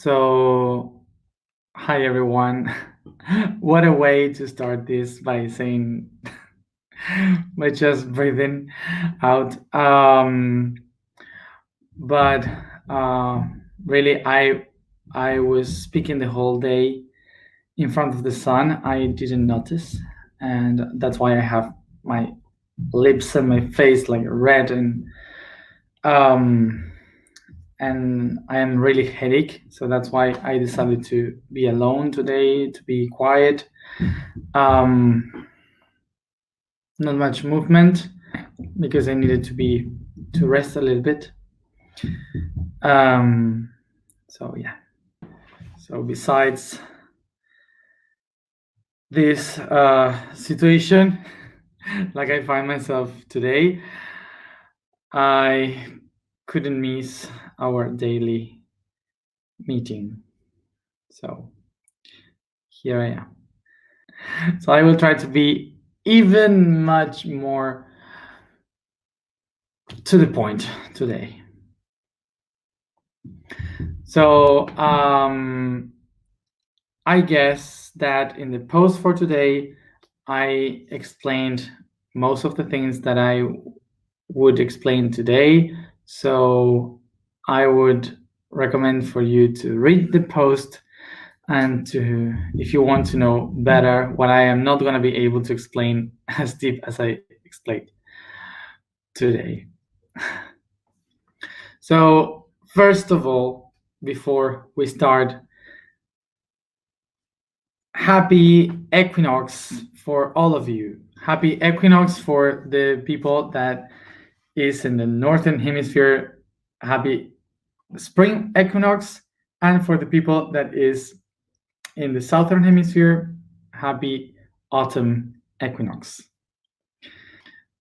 So, hi everyone. What a way to start this by saying, by just breathing out. But uh, really, I was speaking the whole day in front of the sun. I didn't notice, and that's why I have my lips and my face like red um and I am really headache, so that's why I decided to be alone today, to be quiet. Not much movement because I needed to rest a little bit. So yeah. So besides this situation, like I find myself today, I couldn't miss our daily meeting. So here I am. So I will try to be even much more to the point today. So I guess that in the post for today, I explained most of the things that I would explain today. So I would recommend for you to read the post and to, if you want to know better what I am not going to be able to explain as deep as I explained today. So first of all, before we start, happy equinox for all of you. Happy equinox for the people that is in the northern hemisphere. Happy spring equinox. And for the people that is in the southern hemisphere, happy autumn equinox.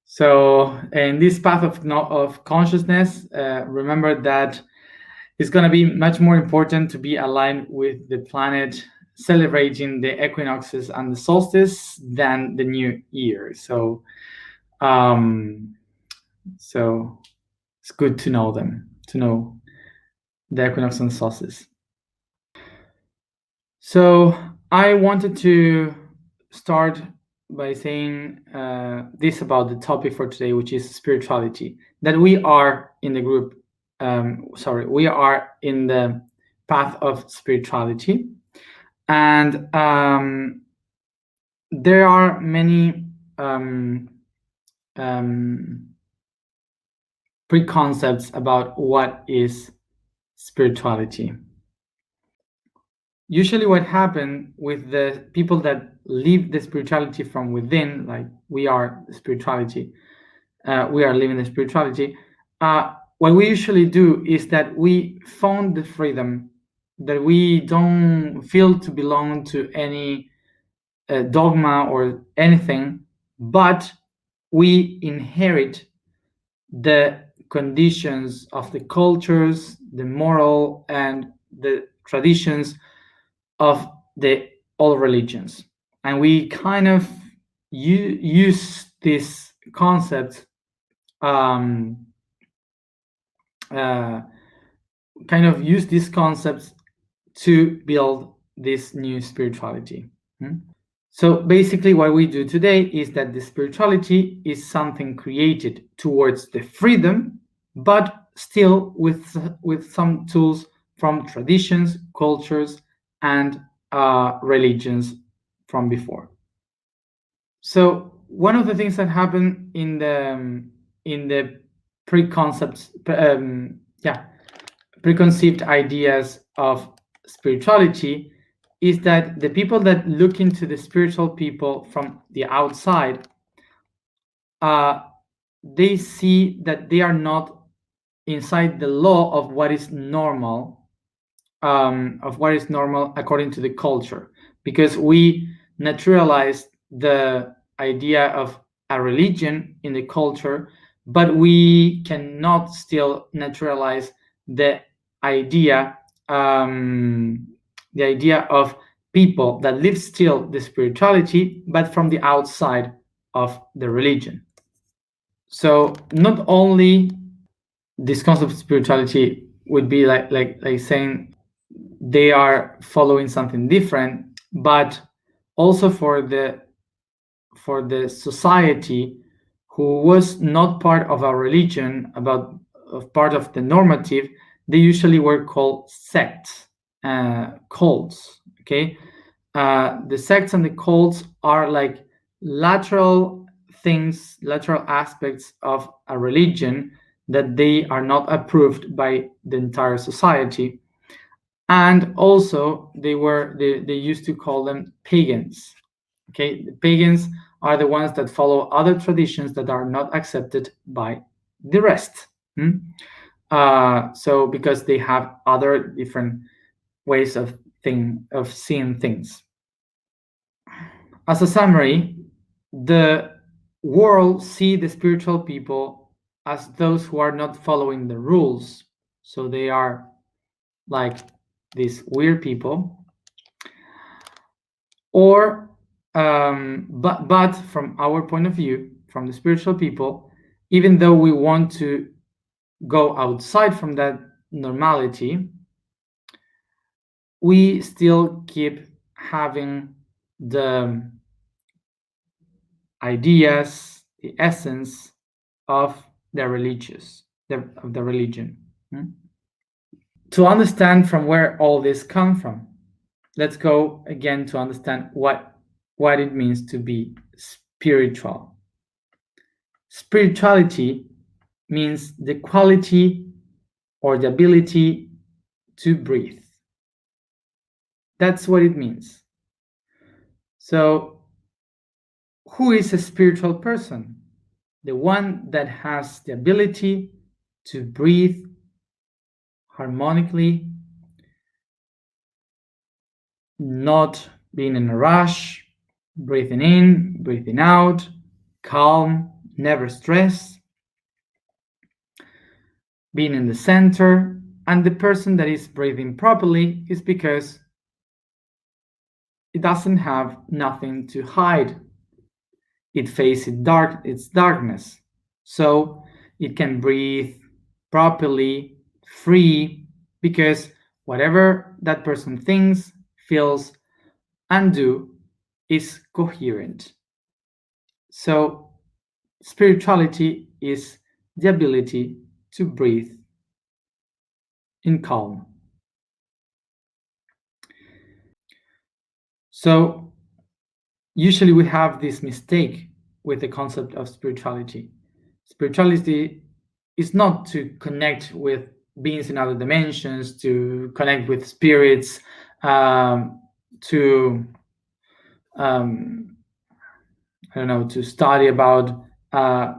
So in this path of consciousness, remember that it's going to be much more important to be aligned with the planet celebrating the equinoxes and the solstice than the new year. So it's good to know them, to know the equinox and solstice. So I wanted to start by saying this about the topic for today, which is spirituality. That we are in the group, we are in the path of spirituality. And there are many preconcepts about what is spirituality. Usually what happens with the people that live the spirituality from within, like we are spirituality, we are living the spirituality, what we usually do is that we found the freedom, that we don't feel to belong to any dogma or anything, but we inherit the conditions of the cultures, the moral and the traditions of the all religions, and we kind of use this concept use these concepts to build this new spirituality. So basically what we do today is that the spirituality is something created towards the freedom, but still with some tools from traditions, cultures, and religions from before. So one of the things that happen in the preconceived ideas of spirituality is that the people that look into the spiritual people from the outside, they see that they are not inside the law of what is normal, according to the culture, because we naturalize the idea of a religion in the culture, but we cannot still naturalize the idea of people that live still the spirituality, but from the outside of the religion. So not only this concept of spirituality would be like saying they are following something different, but also for the society who was not part of a religion, about part of the normative, they usually were called sects, cults. Okay, the sects and the cults are like lateral things, lateral aspects of a religion that they are not approved by the entire society. And also they used to call them pagans. Okay, the pagans are the ones that follow other traditions that are not accepted by the rest. So because they have other different ways of seeing things. As a summary, the world see the spiritual people as those who are not following the rules. So they are like these weird people. Or but from our point of view, from the spiritual people, even though we want to go outside from that normality, we still keep having the ideas, the essence of the religion. To understand from where all this comes from, let's go again to understand what it means to be spiritual. Spirituality means the quality or the ability to breathe. That's what it means. So, who is a spiritual person? The one that has the ability to breathe harmonically, not being in a rush, breathing in, breathing out, calm, never stressed, being in the center. And the person that is breathing properly is because it doesn't have nothing to hide. It faces its darkness. So it can breathe properly, free, because whatever that person thinks, feels, and do is coherent. So spirituality is the ability to breathe in calm. So usually we have this mistake with the concept of spirituality. Spirituality is not to connect with beings in other dimensions, to connect with spirits, to I don't know, to study about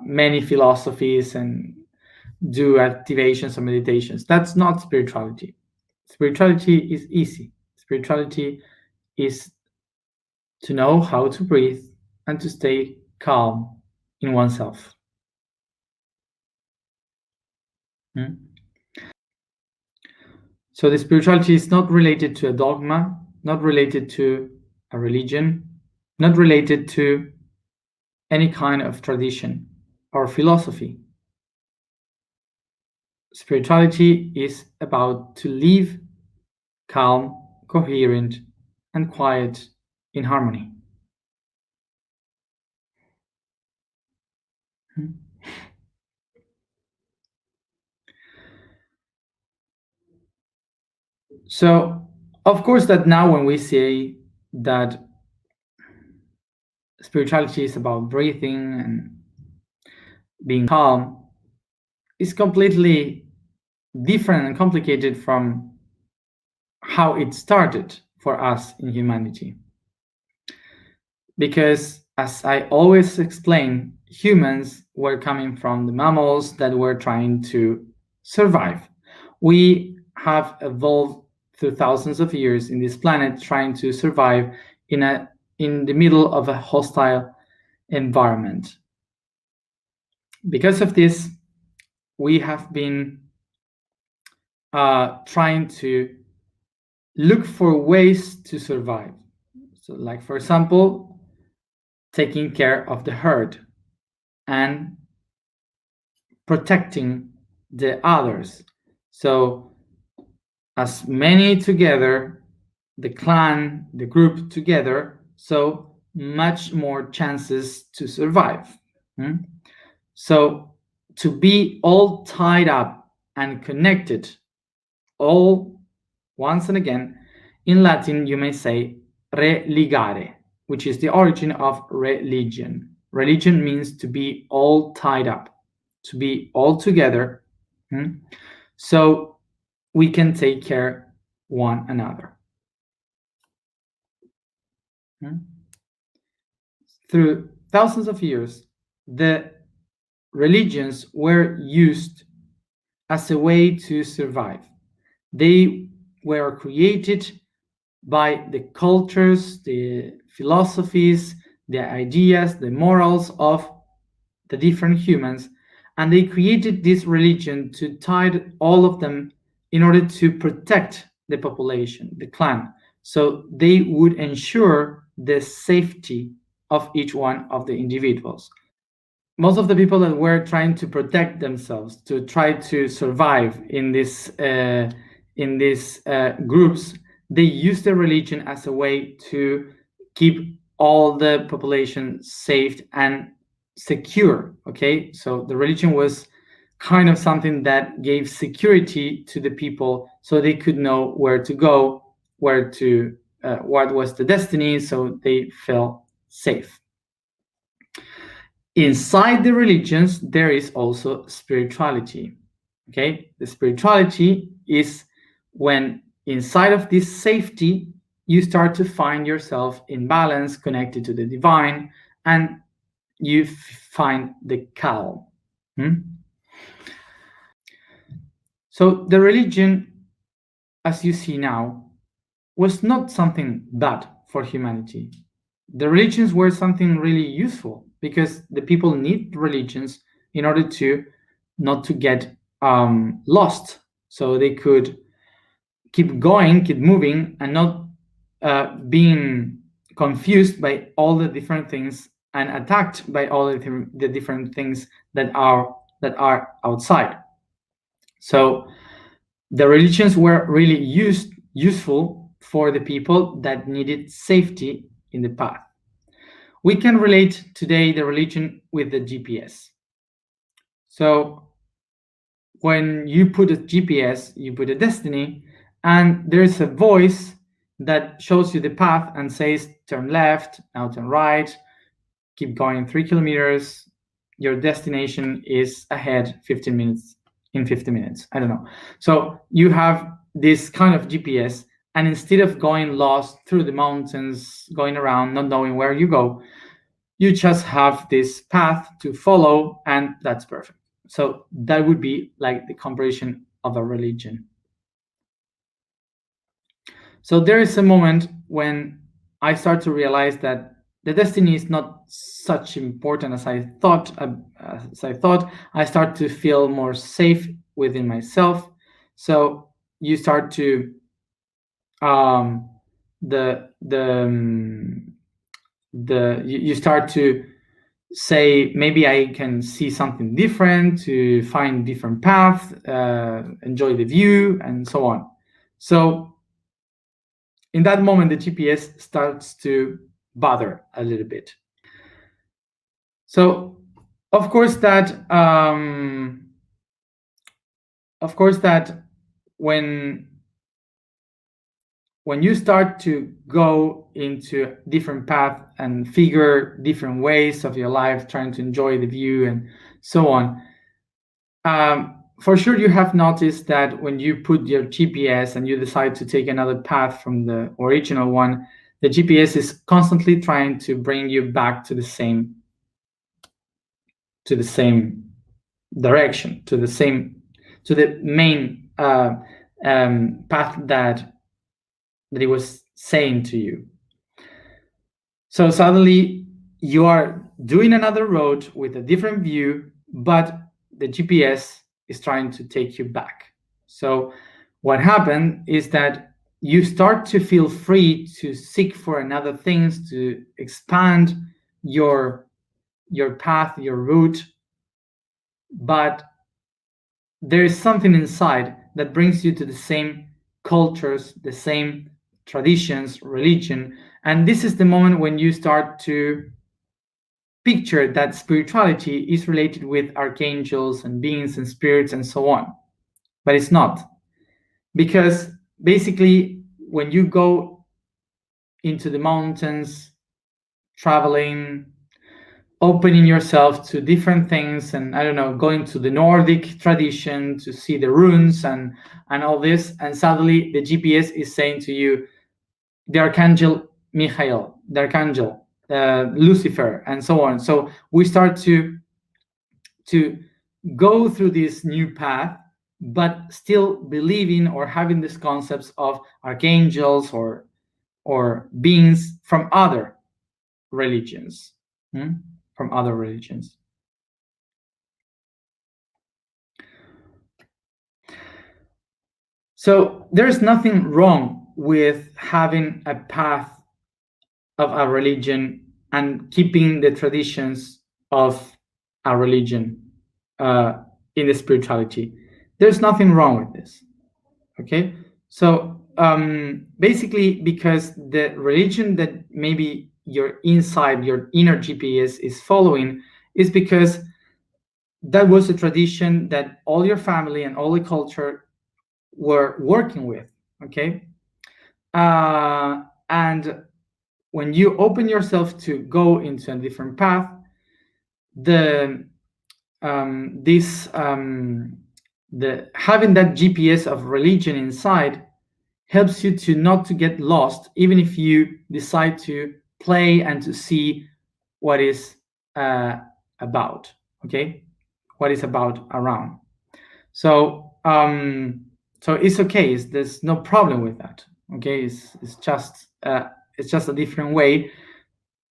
many philosophies and do activations and meditations. That's not spirituality. Spirituality is easy. Spirituality is to know how to breathe and to stay calm in oneself. So the spirituality is not related to a dogma, not related to a religion, not related to any kind of tradition or philosophy. Spirituality is about to live calm, coherent, and quiet in harmony. So, of course, that now when we say that spirituality is about breathing and being calm, it's completely different and complicated from how it started for us in humanity. Because, as I always explain, humans were coming from the mammals that were trying to survive. We have evolved through thousands of years in this planet trying to survive in the middle of a hostile environment. Because of this, we have been trying to look for ways to survive. So, like, for example, taking care of the herd and protecting the others. So as many together, the clan, the group together, so much more chances to survive. So to be all tied up and connected, all once and again, in Latin you may say religare, which is the origin of religion. Religion means to be all tied up, to be all together, so we can take care one another. Through thousands of years, the religions were used as a way to survive. They were created by the cultures, the philosophies, the ideas, the morals of the different humans, and they created this religion to tie all of them in order to protect the population, the clan, so they would ensure the safety of each one of the individuals. Most of the people that were trying to protect themselves, to try to survive in these groups, they used the religion as a way to keep all the population safe and secure. Okay, so the religion was kind of something that gave security to the people, so they could know where to go, where to what was the destiny, so they felt safe. Inside the religions, there is also spirituality. Okay, the spirituality is when inside of this safety, you start to find yourself in balance, connected to the divine, and you find the calm. So the religion, as you see now, was not something bad for humanity. The religions were something really useful because the people need religions in order to not to get lost, so they could keep going, keep moving, and not being confused by all the different things and attacked by all the different things that are outside. So the religions were really useful for the people that needed safety in the path. We can relate today the religion with the GPS. So when you put a GPS, you put a destiny, and there's a voice that shows you the path and says, turn left, now turn right, keep going 3 kilometers, your destination is ahead 15 minutes, in 50 minutes, I don't know. So you have this kind of GPS, and instead of going lost through the mountains, going around, not knowing where you go, you just have this path to follow, and that's perfect. So that would be like the comparison of a religion. So there is a moment when I start to realize that the destiny is not such important as I thought. I start to feel more safe within myself. So you start to you start to say, maybe I can see something different, to find different paths, enjoy the view, and so on. So in that moment, the GPS starts to bother a little bit. So of course that when you start to go into different path and figure different ways of your life, trying to enjoy the view and so on, for sure you have noticed that when you put your GPS and you decide to take another path from the original one, the GPS is constantly trying to bring you back to the same direction, to the main path that it was saying to you. So suddenly you are doing another road with a different view, but the GPS is trying to take you back. So what happened is that you start to feel free to seek for another things, to expand your path, your route, but there is something inside that brings you to the same cultures, the same traditions, religion. And this is the moment when you start to picture that spirituality is related with archangels and beings and spirits and so on. But it's not. Because basically, when you go into the mountains, traveling, opening yourself to different things, and I don't know, going to the Nordic tradition to see the runes and all this, and suddenly the GPS is saying to you, the archangel Michael, the archangel Lucifer, and so on. So we start to go through this new path, but still believing or having these concepts of archangels or beings from other religions. From other religions. So there's nothing wrong with having a path of a religion and keeping the traditions of a religion in the spirituality. There's nothing wrong with this. Okay? So basically, because the religion that maybe your inner GPS is following is because that was a tradition that all your family and all the culture were working with. Okay? And when you open yourself to go into a different path, the having that GPS of religion inside helps you to not to get lost, even if you decide to play and to see what is about. Okay, what is about around. So it's okay. There's no problem with that. Okay, it's just a different way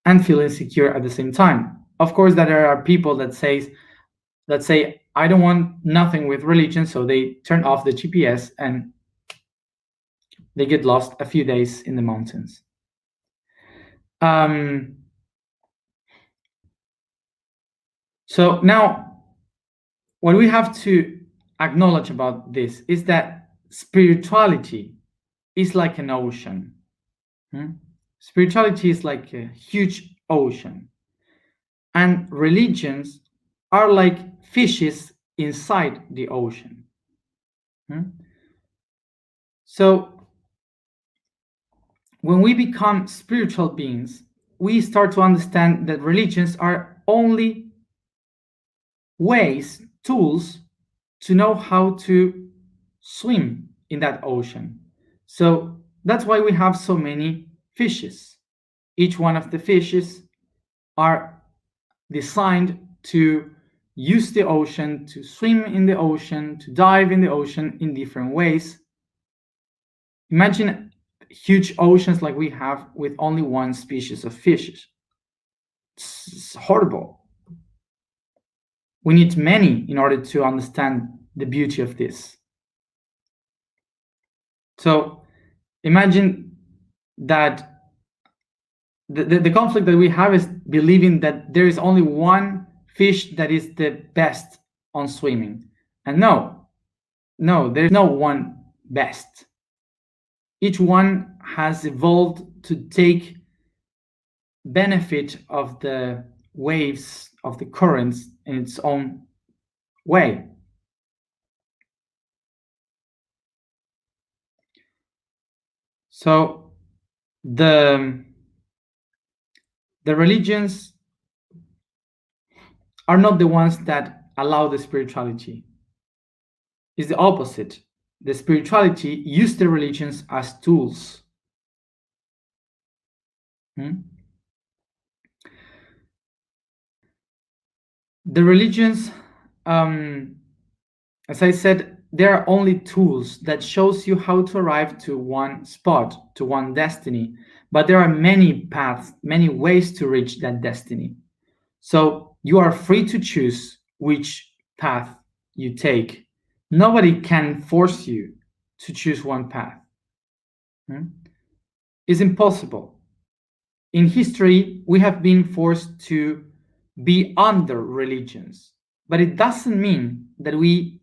and feel insecure at the same time. Of course, that there are people that say I don't want nothing with religion, so they turn off the GPS and they get lost a few days in the mountains. So now, what we have to acknowledge about this is that spirituality is like an ocean. Spirituality is like a huge ocean, and religions are like fishes inside the ocean. So when we become spiritual beings, we start to understand that religions are only ways, tools to know how to swim in that ocean. So that's why we have so many fishes. Each one of the fishes are designed to use the ocean, to swim in the ocean, to dive in the ocean in different ways. Imagine huge oceans like we have with only one species of fishes. It's horrible. We need many in order to understand the beauty of this. So imagine that the conflict that we have is believing that there is only one fish that is the best on swimming. And no, there's no one best. Each one has evolved to take benefit of the waves, of the currents in its own way. So the religions are not the ones that allow the spirituality. It's the opposite. The spirituality used the religions as tools. The religions, as I said, they are only tools that shows you how to arrive to one spot, to one destiny. But there are many paths, many ways to reach that destiny. So you are free to choose which path you take. Nobody can force you to choose one path. It's impossible. In history, we have been forced to be under religions, but it doesn't mean that we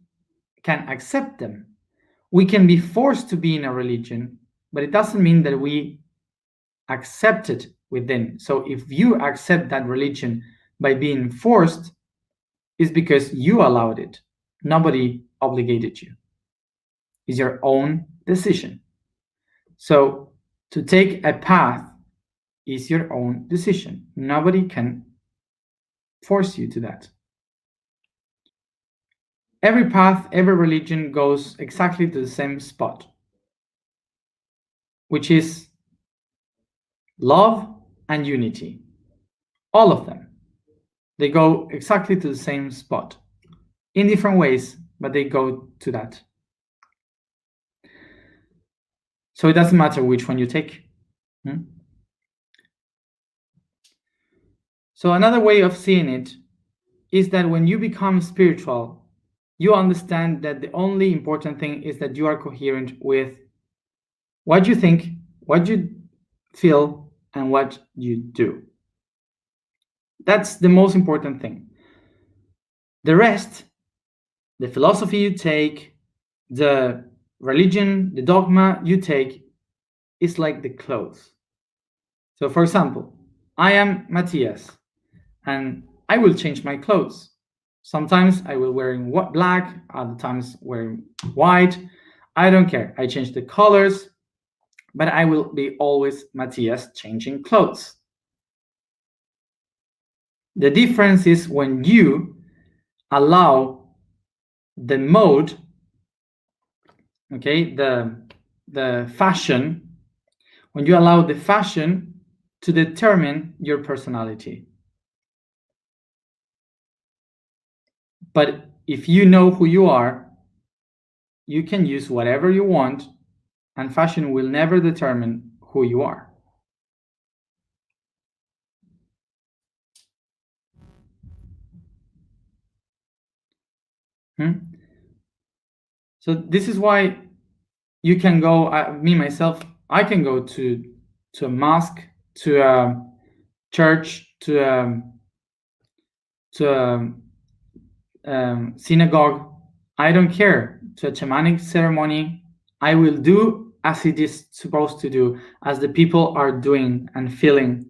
can accept them. we can be forced to be in a religion, but it doesn't mean that we accept it within. So if you accept that religion by being forced, it's because you allowed it. Nobody obligated you. It's your own decision. So to take a path is your own decision. Nobody can force you to that. Every path, every religion goes exactly to the same spot, which is love and unity. All of them. They go exactly to the same spot in different ways, but they go to that. So it doesn't matter which one you take. So another way of seeing it is that when you become spiritual, you understand that the only important thing is that you are coherent with what you think, what you feel, and what you do. That's the most important thing. The rest, the philosophy you take, the religion, the dogma you take, is like the clothes. So for example, I am Matias, and I will change my clothes. Sometimes I will wearing black, other times wearing white. I don't care. I change the colors, but I will be always Matias changing clothes. The difference is when you allow the mode, okay, the fashion, when you allow the fashion to determine your personality. But if you know who you are, you can use whatever you want, and fashion will never determine who you are. So this is why you can go, me myself, I can go to a mosque, to a church, to a synagogue. I don't care. To a shamanic ceremony, I will do as it is supposed to do, as the people are doing and feeling,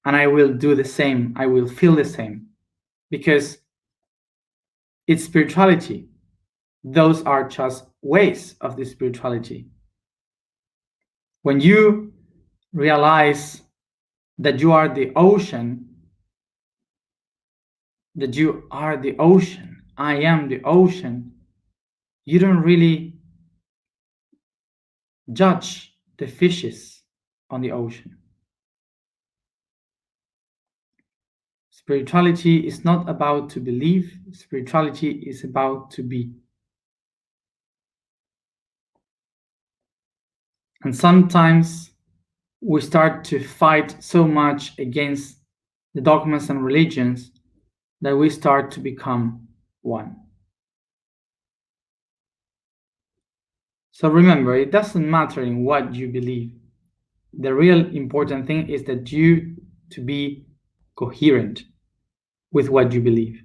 and I will do the same. I will feel the same, because it's spirituality. Those are just ways of the spirituality. When you realize that you are the ocean, that you are the ocean, I am the ocean, you don't really judge the fishes on the ocean. Spirituality is not about to believe, spirituality is about to be. And sometimes we start to fight so much against the dogmas and religions that we start to become one. So remember, it doesn't matter in what you believe. The real important thing is that you to be coherent with what you believe.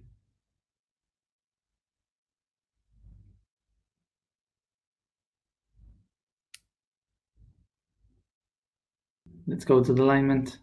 Let's go to the alignment.